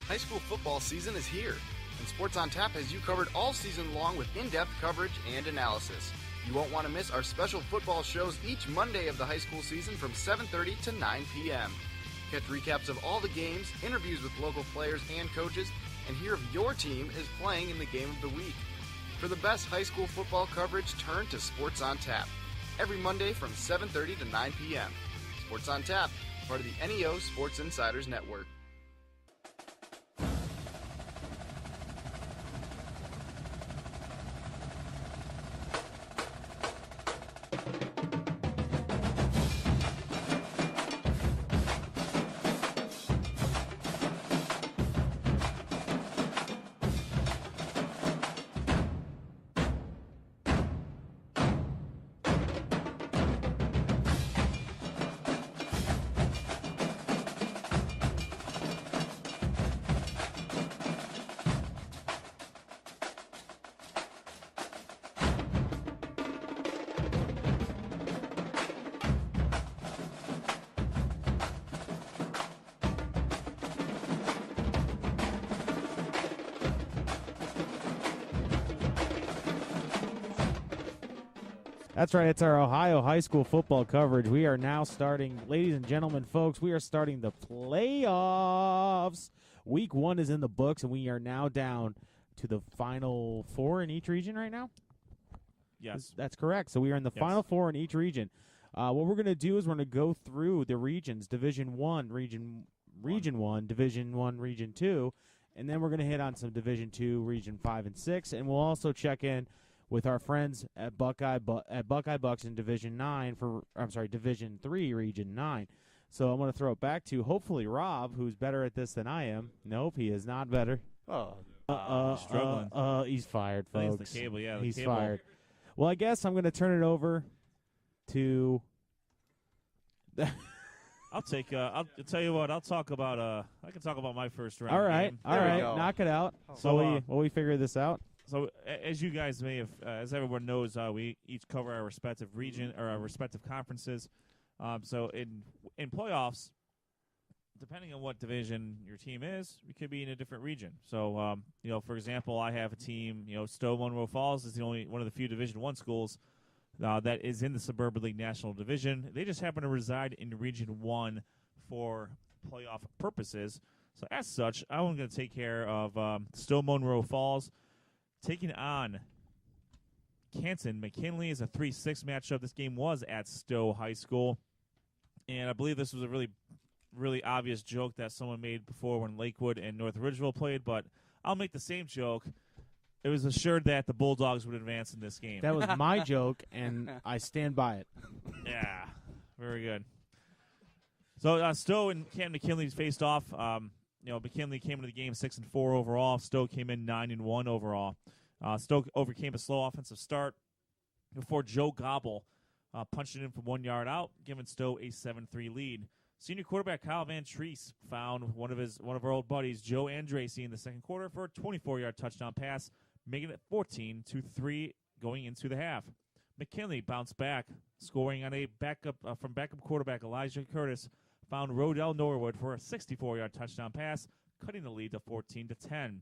High school football season is here, and Sports on Tap has you covered all season long with in-depth coverage and analysis. You won't want to miss our special football shows each Monday of the high school season from 7:30 to 9 p.m. Catch recaps of all the games, interviews with local players and coaches, and hear if your team is playing in the game of the week. For the best high school football coverage, turn to Sports on Tap. Every Monday from 7:30 to 9 p.m. Sports on Tap, part of the NEO Sports Insiders Network. That's right. It's our Ohio high school football coverage. We are now starting, ladies and gentlemen, folks, we are starting the playoffs. Week 1 is in the books, and we are now down to the final 4 in each region right now? Yes. That's correct. So we are in the final 4 in each region. What we're going to do is we're going to go through the regions, Division 1, Region 1, Division 1, Region 2, and then we're going to hit on some Division 2, Region 5 and 6, and we'll also check in with our friends at Buckeye Bucks in Division 3, Region 9. So I'm going to throw it back to, hopefully, Rob, who's better at this than I am. Nope, he is not better. Struggling. He's fired, I think folks. it's the cable, yeah. He's cable. fired. Well, I guess I'm going to turn it over to... I'll tell you what. I'll talk about. I can talk about my first round. All right, game. all right, knock it out. So will we figure this out? So as you guys may have, as everyone knows, we each cover our respective region or our respective conferences. So in playoffs, depending on what division your team is, we could be in a different region. So for example, I have a team. Stow Munroe Falls is the only one of the few Division I schools that is in the Suburban League National Division. They just happen to reside in Region 1 for playoff purposes. So as such, I'm going to take care of Stow Munroe Falls taking on Canton. McKinley is a 3-6 matchup. This game was at Stow High School. And I believe this was a really, really obvious joke that someone made before when Lakewood and North Ridgeville played, but I'll make the same joke. It was assured that the Bulldogs would advance in this game. That was my joke, and I stand by it. Yeah, very good. So Stow and Canton McKinley faced off. McKinley came into the game 6-4 overall. Stow came in 9-1 overall. Stow overcame a slow offensive start before Joe Gobble punched it in from 1 yard out, giving Stow a 7-3 lead. Senior quarterback Kyle Van Treese found one of our old buddies, Joe Andracy, in the second quarter for a 24-yard touchdown pass, making it 14-3 going into the half. McKinley bounced back, scoring on a backup quarterback Elijah Curtis, found Rodell Norwood for a 64-yard touchdown pass, cutting the lead to 14-10.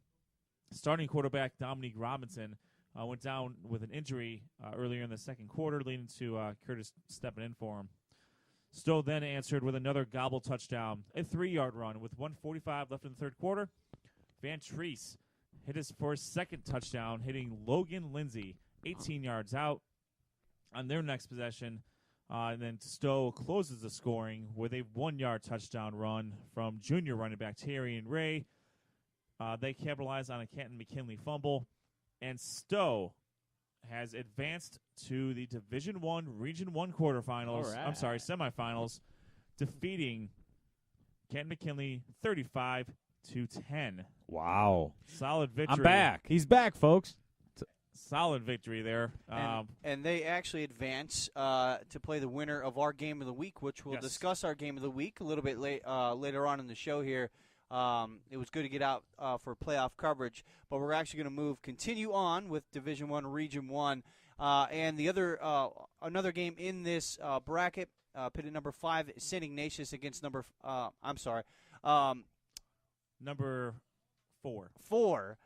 Starting quarterback Dominique Robinson went down with an injury earlier in the second quarter, leading to Curtis stepping in for him. Stowe then answered with another gobble touchdown, a 3-yard run with 1:45 left in the third quarter. Van Treese hit for his second touchdown, hitting Logan Lindsay 18 yards out on their next possession. And then Stowe closes the scoring with a 1-yard touchdown run from junior running back Terry and Ray. They capitalized on a Canton McKinley fumble, and Stowe has advanced to the Division I Region 1 quarterfinals. Right. I'm sorry, semifinals, defeating Canton McKinley 35-10. Wow. Solid victory. I'm back. He's back, folks. Solid victory there. And they actually advance to play the winner of our game of the week, which we'll discuss our game of the week a little bit later on in the show here. It was good to get out for playoff coverage, but we're actually going to continue on with Division I, Region 1. And the other another game in this bracket, pitted number 5, St. Ignatius against number 4.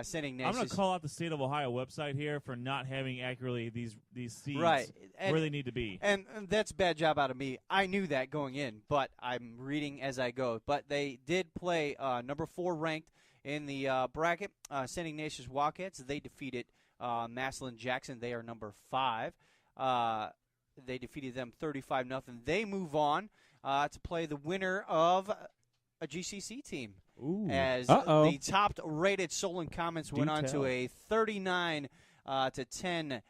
St. Ignatius. I'm going to call out the State of Ohio website here for not having accurately these seeds where they need to be. And that's a bad job out of me. I knew that going in, but I'm reading as I go. But they did play number 4 ranked in the bracket, St. Ignatius Wildcats. They defeated Massillon Jackson. They are number 5. They defeated them 35-0. They move on to play the winner of a GCC team. Ooh. As the top-rated Solon Comets went on to a 39-10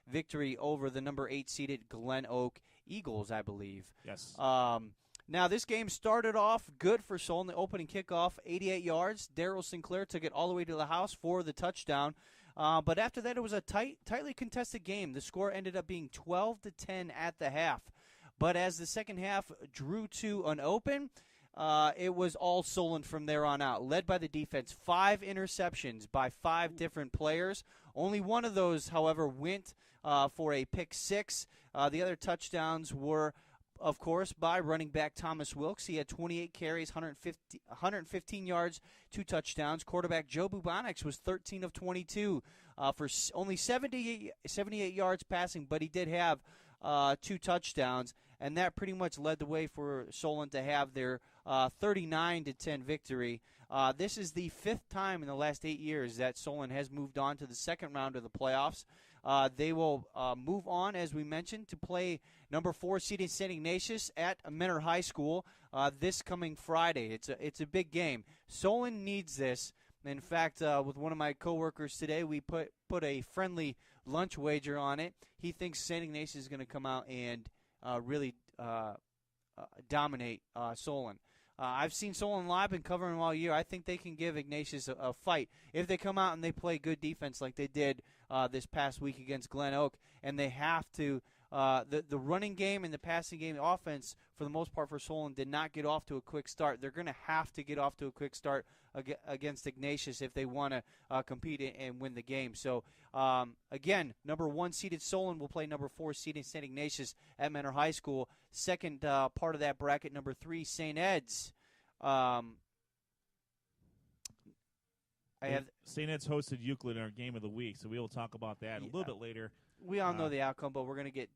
victory over the number 8-seeded Glen Oak Eagles, I believe. Yes. Now, this game started off good for Solon. The opening kickoff, 88 yards. Daryl Sinclair took it all the way to the house for the touchdown. But after that, it was a tightly contested game. The score ended up being 12-10 at the half. But as the second half drew to an open, it was all Solon from there on out, led by the defense. 5 interceptions by 5 different players. Only one of those, however, went for a pick 6. The other touchdowns were, of course, by running back Thomas Wilkes. He had 28 carries, 115 yards, 2 touchdowns. Quarterback Joe Bubonics was 13 of 22 for only 78 yards passing, but he did have 2 touchdowns, and that pretty much led the way for Solon to have their 39-10 victory. This is the 5th time in the last 8 years that Solon has moved on to the second round of the playoffs. They will move on, as we mentioned, to play number 4 seeded St. Ignatius at Menor High School this coming Friday. It's a big game. Solon needs this. In fact, with one of my coworkers today, we put a friendly lunch wager on it. He thinks St. Ignatius is going to come out and really dominate Solon. I've seen Solon live, been covering them all year. I think they can give Ignatius a fight if they come out and they play good defense like they did this past week against Glen Oak. And they have to the running game and the passing game offense, for the most part for Solon, did not get off to a quick start. They're going to have to get off to a quick start against Ignatius if they want to compete and win the game. So, again, number 1 seeded Solon will play number 4 seeded St. Ignatius at Menor High School. Second part of that bracket, number 3, St. Ed's. St. Ed's hosted Euclid in our game of the week, so we will talk about that a little bit later. We all know the outcome, but we're going to get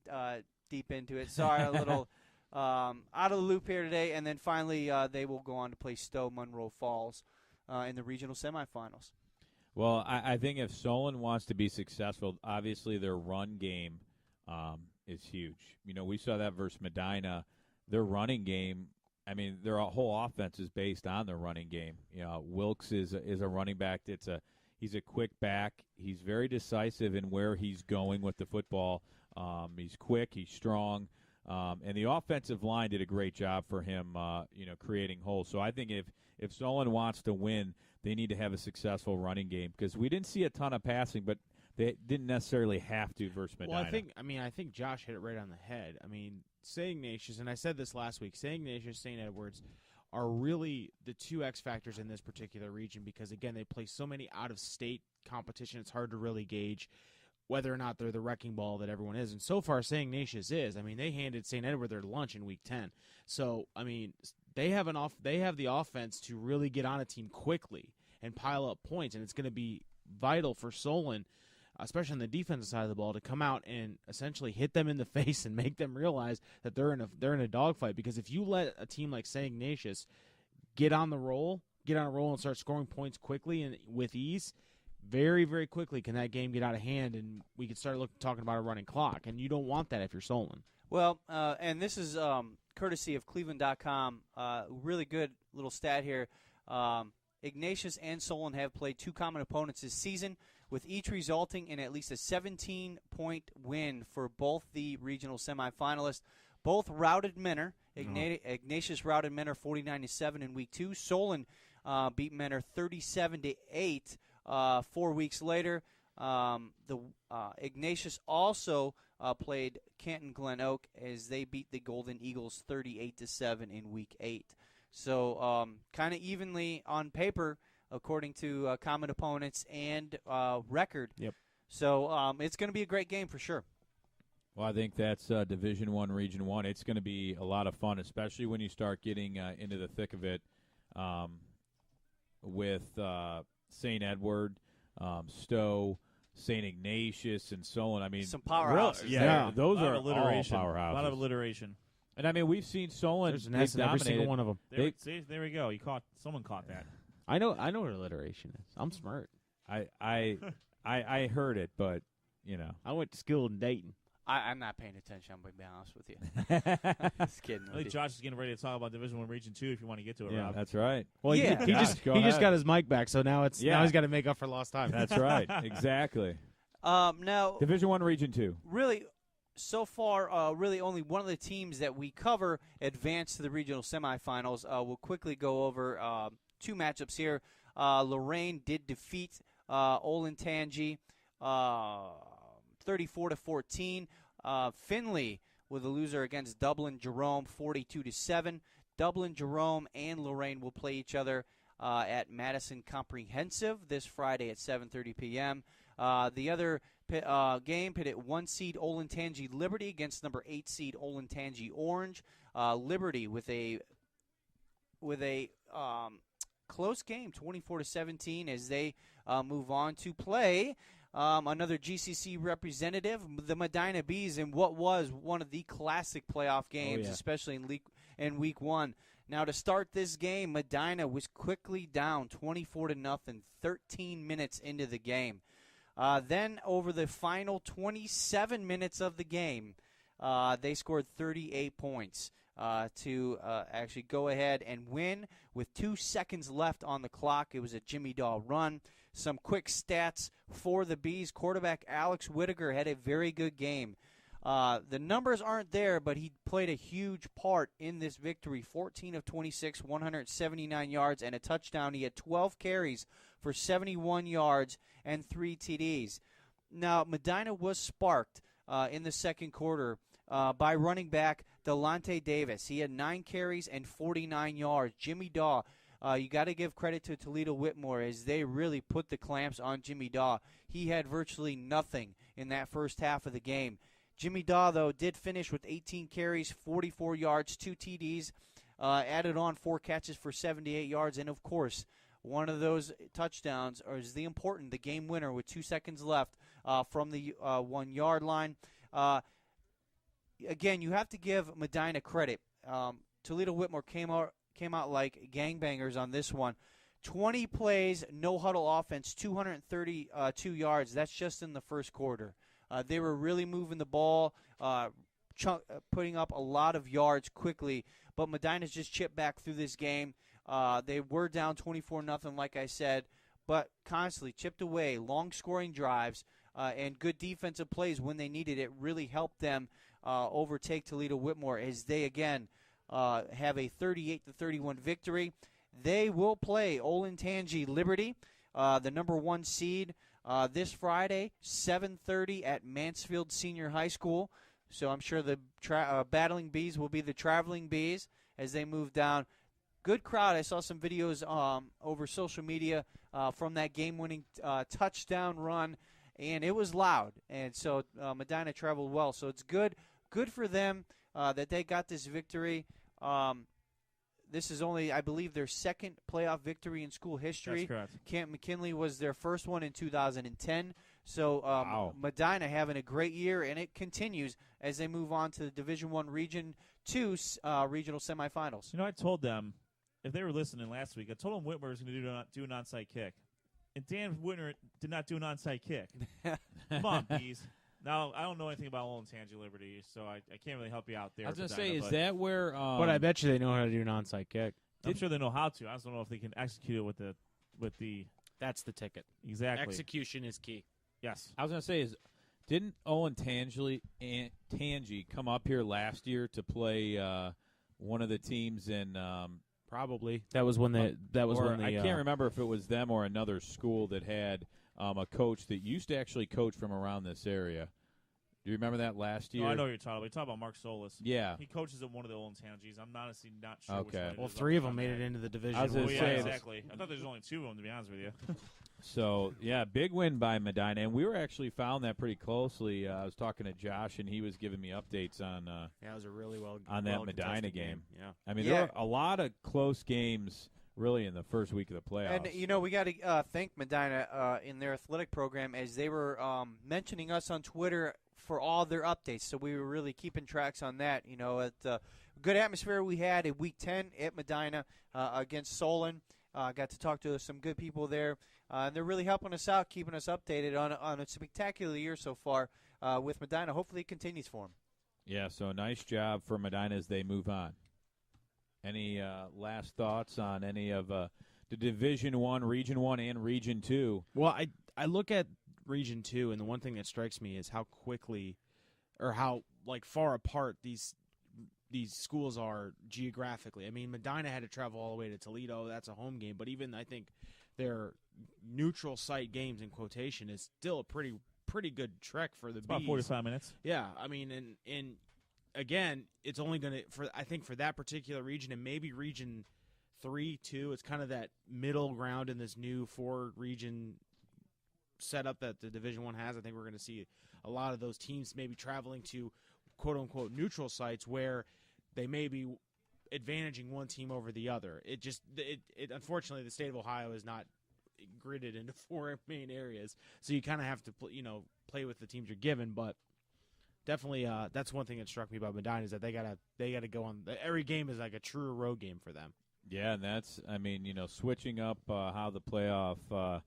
deep into it. Sorry, a little out of the loop here today. And then finally, they will go on to play Stow Munroe Falls in the regional semifinals. Well, I think if Solon wants to be successful, obviously their run game is huge. You know, we saw that versus Medina. Their running game, I mean, their whole offense is based on their running game. You know, Wilkes is a running back. He's a quick back. He's very decisive in where he's going with the football. He's quick. He's strong. And the offensive line did a great job for him, creating holes. So I think if Solon wants to win, they need to have a successful running game, because we didn't see a ton of passing, but they didn't necessarily have to versus Medina. Well, I think Josh hit it right on the head. I mean, St. Ignatius, and I said this last week, St. Ignatius, St. Edwards are really the 2 X factors in this particular region, because, again, they play so many out-of-state competition. It's hard to really gauge whether or not they're the wrecking ball that everyone is. And so far, St. Ignatius is. I mean, they handed St. Edward their lunch in Week 10. So, I mean, they have the offense to really get on a team quickly and pile up points, and it's going to be vital for Solon, especially on the defensive side of the ball, to come out and essentially hit them in the face and make them realize that they're in a dogfight. Because if you let a team like St. Ignatius get on a roll and start scoring points quickly and with ease, very, very quickly can that game get out of hand, and we can start talking about a running clock. And you don't want that if you're Solon. Well, and this is courtesy of Cleveland.com. Really good little stat here. Ignatius and Solon have played 2 common opponents this season, with each resulting in at least a 17-point win for both the regional semifinalists. Both routed Menor. Ignatius routed Menor 49-7 in Week 2. Solon beat Menor 37-8 4 weeks later. Ignatius also played Canton Glen Oak as they beat the Golden Eagles 38-7 in Week 8. So kind of evenly on paper, according to common opponents and record. Yep. So it's going to be a great game for sure. Well, I think that's Division I, Region 1. It's going to be a lot of fun, especially when you start getting into the thick of it with St. Edward, Stow, St. Ignatius, and Solon. I mean, some powerhouses. Yeah. those are alliteration. all powerhouses. A lot of alliteration. And I mean, we've seen Solon. There's an S in every single one of them. See, there we go. Someone caught that. I know what alliteration is. I'm smart. I heard it, but I went to school in Dayton. I'm not paying attention. I'm going to be honest with you. Just kidding. I think Josh is getting ready to talk about Division I Region 2 if you want to get to it, Yeah. Rob. That's right. Well, Yeah. he Josh, go just ahead. got his mic back, so now now he's got to make up for lost time. That's right. Exactly. Now, Division I, Region 2. really, so far, really only one of the teams that we cover advanced to the regional semifinals. We'll quickly go over two matchups here. Lorraine did defeat Olentangy 34-14. Finley with a loser against Dublin Jerome 42-7. Dublin Jerome and Lorraine will play each other at Madison Comprehensive this Friday at 7:30 p.m. The other game pitted 1 seed Olentangy Liberty against number 8 seed Olentangy Orange. Liberty with a close game, 24-17, as they move on to play another GCC representative, the Medina Bees, in what was one of the classic playoff games, especially in week 1. Now, to start this game, Medina was quickly down 24-0, 13 minutes into the game. Then, over the final 27 minutes of the game, they scored 38 points to actually go ahead and win with 2 seconds left on the clock. It was a Jimmy Daw run. Some quick stats for the Bees. Quarterback Alex Whitaker had a very good game. The numbers aren't there, but he played a huge part in this victory. 14 of 26, 179 yards, and a touchdown. He had 12 carries for 71 yards and 3 TDs. Now, Medina was sparked in the second quarter by running back Delonte Davis. He had 9 carries and 49 yards. Jimmy Daw, you got to give credit to Toledo Whitmore as they really put the clamps on Jimmy Daw. He had virtually nothing in that first half of the game. Jimmy Daw, though, did finish with 18 carries, 44 yards, 2 TDs, added on 4 catches for 78 yards, and, of course, one of those touchdowns is the game winner with 2 seconds left from the 1-yard line. Again, you have to give Medina credit. Toledo Whitmore came out like gangbangers on this one. 20 plays, no huddle offense, 232 yards. That's just in the first quarter. They were really moving the ball, putting up a lot of yards quickly. But Medina's just chipped back through this game. They were down 24-0, like I said, but constantly chipped away. Long scoring drives and good defensive plays when they needed it really helped them overtake Toledo Whitmore as they, again, have a 38-31 victory. They will play Olentangy Liberty, the number 1 seed, this Friday, 7:30 at Mansfield Senior High School. So I'm sure the Battling Bees will be the Traveling Bees as they move down. Good crowd. I saw some videos over social media from that game-winning touchdown run, and it was loud. And so Medina traveled well. So it's good for them that they got this victory. This is only, I believe, their second playoff victory in school history. That's correct. Camp McKinley was their first one in 2010. So Wow. Medina having a great year, and it continues as they move on to the Division I Region 2 regional semifinals. You know, I told them, if they were listening last week, I told them Whitmer was going to do an onside kick. And Dan Whitmer did not do an onside kick. Come on, Bees. Now, I don't know anything about Olentangy Liberty, so I can't really help you out there. I was going to Medina, say, is that where... But I bet you they know how to do an onside kick. I'm sure they know how to. I just don't know if they can execute it with the That's the ticket. exactly. Execution is key. Yes. I was going to say, didn't Olentangy come up here last year to play one of the teams in... Probably. That was when I can't remember if it was them or another school that had a coach that used to actually coach from around this area. Do you remember that last year? No, I know what you're talking about. You're talking about Mark Solis. Yeah. He coaches at one of the Olentangies. I'm honestly not sure which Okay. one it Well, is 3 of off them the made top it of into the division. I was my gonna head. say, Yeah, exactly. I thought there was only 2 of them, to be honest with you. So, yeah, big win by Medina. And we were actually found that pretty closely. I was talking to Josh, and he was giving me updates on Yeah, it was a really on that Medina game. Yeah. I mean, Yeah. there were a lot of close games really in the first week of the playoffs. And, we got to thank Medina in their athletic program as they were mentioning us on Twitter for all their updates. So we were really keeping tracks on that. At good atmosphere we had in Week 10 at Medina against Solon. Got to talk to some good people there. And they're really helping us out, keeping us updated on a spectacular year so far with Medina. Hopefully it continues for them. Yeah, so nice job for Medina as they move on. Any last thoughts on any of the Division I, Region 1, and Region 2? Well, I look at Region 2, and the one thing that strikes me is how quickly or how far apart these schools are geographically. I mean, Medina had to travel all the way to Toledo. That's a home game. But even I think their neutral site games, in quotation, is still a pretty good trek for the Bees. About 45 minutes. Yeah, I mean, and again, it's only going to, I think for that particular region, and maybe Region 3 too, it's kind of that middle ground in this new 4-region setup that the Division I has. I think we're going to see a lot of those teams maybe traveling to quote-unquote neutral sites where they may be advantaging one team over the other. It unfortunately, the state of Ohio is not gridded into 4 main areas, so you kind of have to play with the teams you're given. But definitely, that's one thing that struck me about Medina is that they gotta go on. Every game is like a true road game for them. Yeah, and that's switching up how the playoff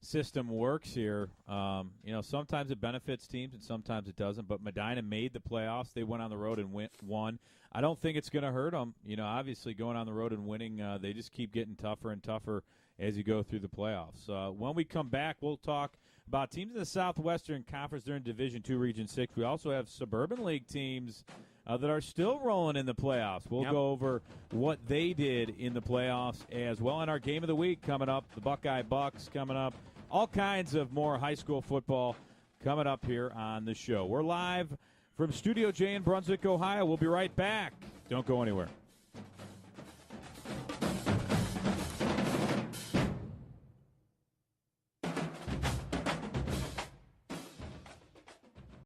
system works here. Sometimes it benefits teams and sometimes it doesn't. But Medina made the playoffs. They went on the road and won. I don't think it's going to hurt them. Obviously going on the road and winning, they just keep getting tougher and tougher as you go through the playoffs. When we come back, we'll talk about teams in the Southwestern Conference. They're in Division II, Region 6. We also have Suburban League teams that are still rolling in the playoffs. We'll go over what they did in the playoffs as well. And our game of the week coming up, the Buckeye Bucks coming up. All kinds of more high school football coming up here on the show. We're live from Studio J in Brunswick, Ohio. We'll be right back. Don't go anywhere.